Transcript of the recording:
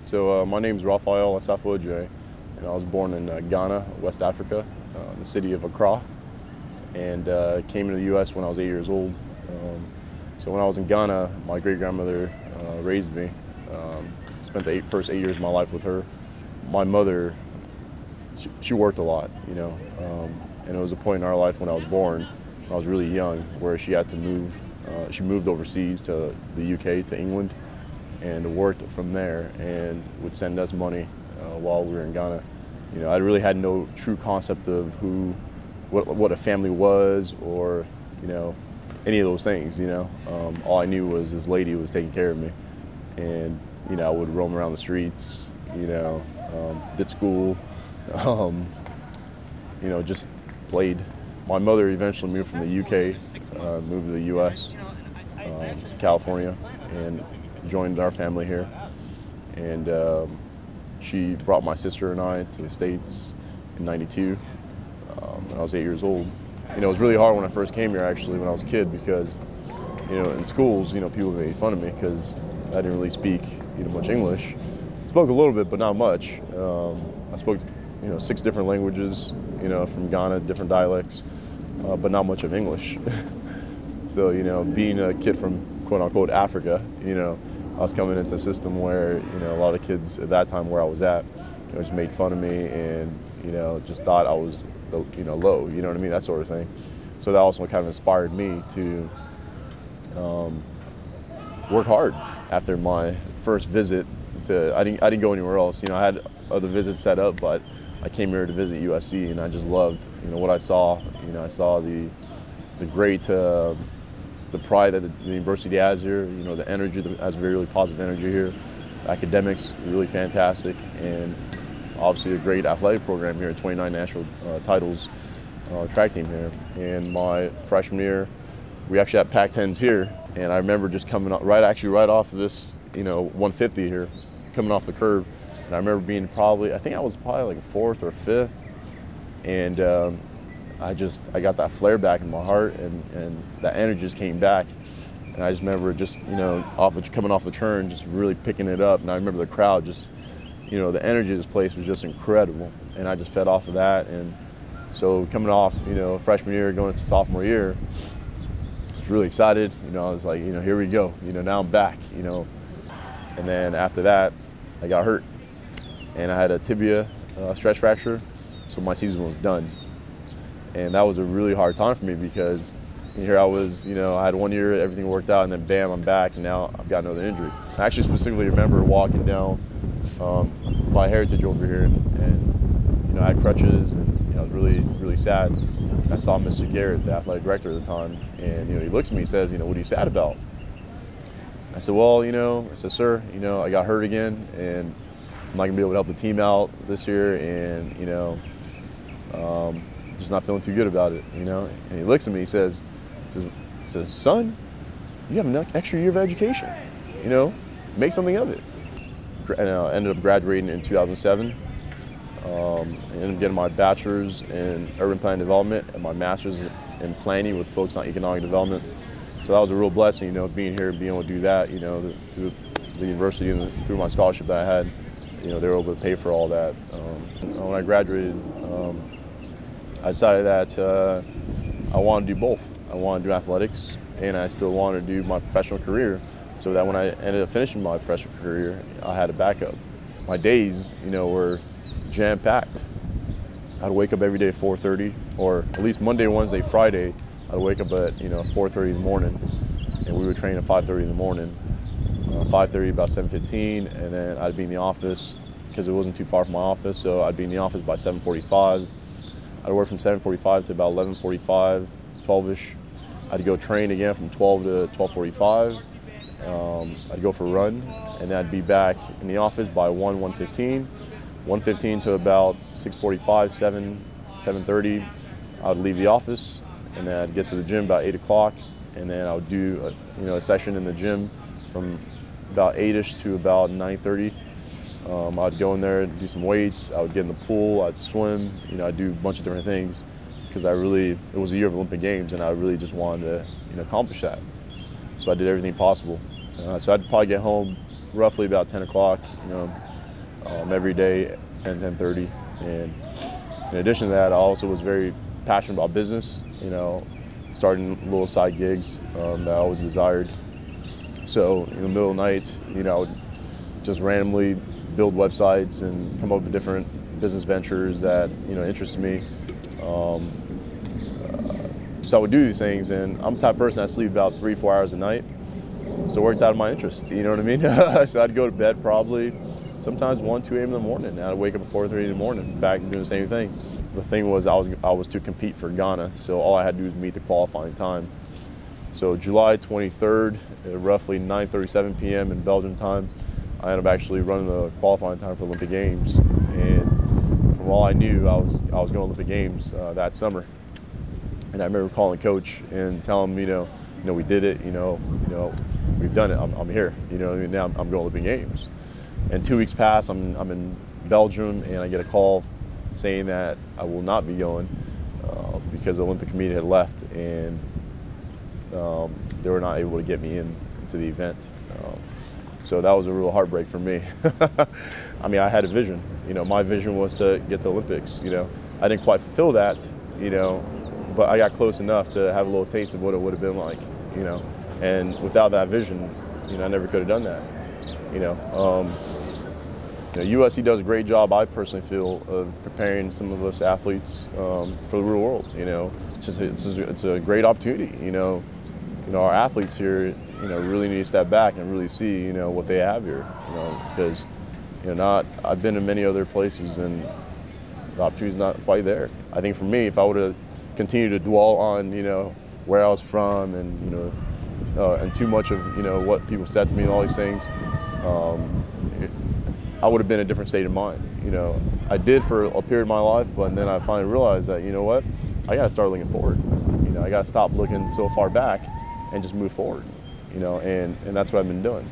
So my name is Raphael Asafo-Agyei, and I was born in Ghana, West Africa, the city of Accra, and came into the U.S. when I was 8 years old. So when I was in Ghana, my great-grandmother raised me. Spent the first 8 years of my life with her. My mother, she worked a lot, and it was a point in our life when I was born, when I was really young, where she had to move. She moved overseas to the UK, to England, and worked from there and would send us money while we were in Ghana. I really had no true concept of what a family was, or any of those things. All I knew was this lady was taking care of me, and I would roam around the streets, did school, just played. My mother eventually moved from the UK, moved to the US, to California, and joined our family here. And she brought my sister and I to the States in '92 when I was 8 years old. It was really hard when I first came here, actually, when I was a kid, because in schools, people made fun of me because I didn't really speak much English. I spoke a little bit, but not much. I spoke 6 different languages, from Ghana, different dialects, but not much of English. So, being a kid from quote-unquote Africa, I was coming into a system where, a lot of kids at that time where I was at, just made fun of me and, just thought I was, low, what I mean, that sort of thing. So that also kind of inspired me to work hard. After my first visit I didn't go anywhere else. I had other visits set up, but I came here to visit USC, and I just loved, what I saw. I saw the great, the pride that the university has here. The energy that has very really positive energy here. Academics really fantastic, and obviously a great athletic program here. 29 national titles, track team here. And my freshman year, we actually had Pac-10s here, and I remember just coming up right off of this 150 here, coming off the curve. And I remember being I think I was probably like 4th or 5th, and I got that flare back in my heart, and that energy just came back. And I just remember just, coming off the turn, just really picking it up. And I remember the crowd just, the energy of this place was just incredible. And I just fed off of that. And so coming off, freshman year, going into sophomore year, I was really excited. I was like, here we go. Now I'm back, And then after that, I got hurt. And I had a tibia stress fracture, so my season was done. And that was a really hard time for me, because here I was, I had 1 year, everything worked out, and then bam, I'm back, and now I've got another injury. I actually specifically remember walking down by Heritage over here, and I had crutches, and I was really, really sad. And I saw Mr. Garrett, the athletic director at the time, and he looks at me and says, what are you sad about? I said, well, I said, sir, I got hurt again, and I'm not gonna be able to help the team out this year, and just not feeling too good about it, And he looks at me, he says, son, you have an extra year of education, make something of it. And I ended up graduating in 2007. I ended up getting my bachelor's in urban planning development and my master's in planning with focus on economic development. So that was a real blessing, being here and being able to do that, through the university and through my scholarship that I had. They were able to pay for all that. When I graduated, I decided that I wanted to do both. I wanted to do athletics, and I still wanted to do my professional career, so that when I ended up finishing my professional career, I had a backup. My days, were jam-packed. I'd wake up every day at 4:30, or at least Monday, Wednesday, Friday, I'd wake up at 4:30 in the morning, and we would train at 5:30 in the morning. 5:30, about 7:15, and then I'd be in the office, because it wasn't too far from my office, so I'd be in the office by 7:45. I'd work from 7:45 to about 11:45, 12-ish. I'd go train again from 12 to 12:45. I'd go for a run, and then I'd be back in the office by 1:15. 1:15 to about 6:45, 7:30. I'd leave the office, and then I'd get to the gym about 8 o'clock, and then I would do a session in the gym from about 8-ish to about 9:30. I'd go in there and do some weights. I would get in the pool. I'd swim. I'd do a bunch of different things, because it was a year of Olympic Games, and I really just wanted to accomplish that. So I did everything possible. So I'd probably get home roughly about 10 o'clock. every day, 10:30. And in addition to that, I also was very passionate about business, starting little side gigs that I always desired. So in the middle of the night, I would just randomly build websites and come up with different business ventures that, interested me. So I would do these things, and I'm the type of person that sleep about 3-4 hours a night. So it worked out of my interest, you know what I mean? So I'd go to bed probably sometimes 1-2 a.m. in the morning, and I'd wake up at 4:30 in the morning, back and doing the same thing. The thing was I was to compete for Ghana, so all I had to do was meet the qualifying time. So July 23rd, at roughly 9:37 p.m. in Belgium time, I ended up actually running the qualifying time for Olympic Games. And from all I knew, I was going to Olympic Games that summer. And I remember calling coach and telling him, we did it, we've done it, I'm here, now I'm going to Olympic Games. And 2 weeks pass, I'm in Belgium, and I get a call saying that I will not be going because the Olympic Committee had left, and they were not able to get me into the event. So that was a real heartbreak for me. I mean, I had a vision, my vision was to get to Olympics, I didn't quite fulfill that, but I got close enough to have a little taste of what it would have been like, and without that vision, I never could have done that, USC does a great job, I personally feel, of preparing some of us athletes for the real world. It's a great opportunity. Our athletes here, really need to step back and really see, what they have here. Because, I've been in many other places and the opportunity's not quite there. I think for me, if I would have continued to dwell on, where I was from and and too much of what people said to me and all these things. I would have been in a different state of mind. I did for a period of my life, but then I finally realized that, what, I got to start looking forward. I got to stop looking so far back and just move forward. And that's what I've been doing.